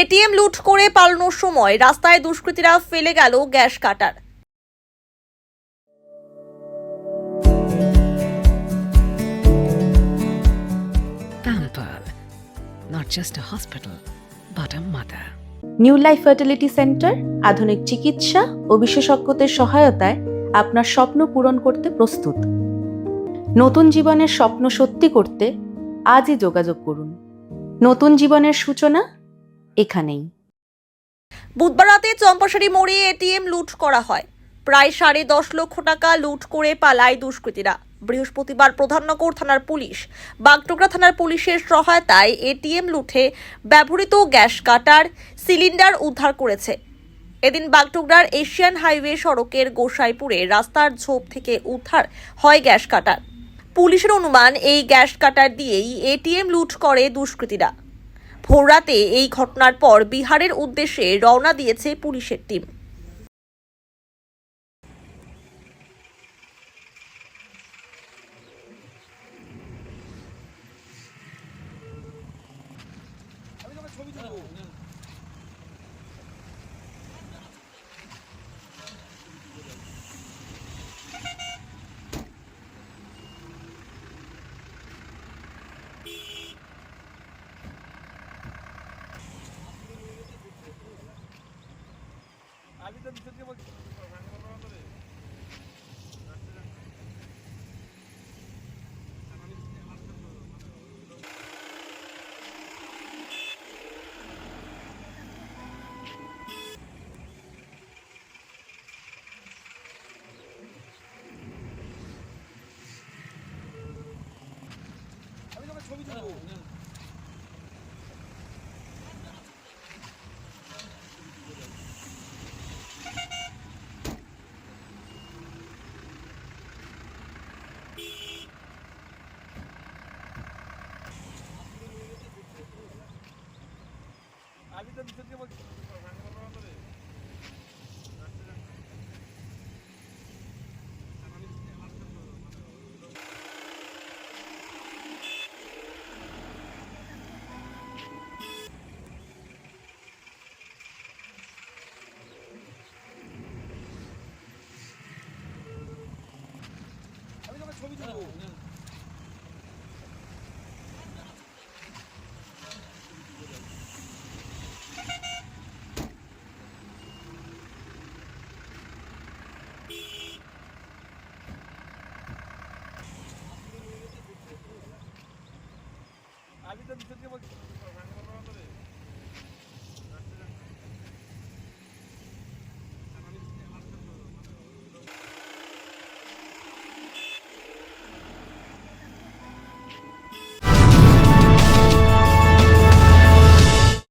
ATM লুট করে পালানোর সময় রাস্তায় দুষ্কৃতীরা ফেলে গেল gas cutter. Pamper, not just a hospital, but a mother. New life fertility centre আধুনিক চিকিৎসা ও বিশেষজ্ঞদের সহায়তায় আপনার স্বপ্ন পূরণ করতে প্রস্তুত। নতুন জীবনের স্বপ্ন সত্যি করতে আজই যোগাযোগ করুন। নতুন জীবনের সূচনা এখানেই। বুধবার রাতে চম্পাশাড়ি মোড়ে এটিএম লুট করা হয়। প্রায় 10.5 লক্ষ টাকা লুট করে পালায় দুষ্কৃতীরা। বৃহস্পতিবার প্রধাননগর থানার পুলিশ, বাগডোগরা থানার পুলিশের সহায়তায় এটিএম লুটে ব্যবহৃত গ্যাস কাটার, সিলিন্ডার উদ্ধার করেছে। এদিন বাগডোগরার এশিয়ান হাইওয়ে সড়কের গোসাইপুরে রাস্তার ঝোপ থেকে উদ্ধার হয় গ্যাস কাটার। পুলিশের অনুমান এই গ্যাস কাটার দিয়েই এটিএম লুট করে দুষ্কৃতীরা। ভোররাতে এই ঘটনার পর বিহারের উদ্দেশ্যে রওনা দিয়েছে পুলিশের টিম। আগে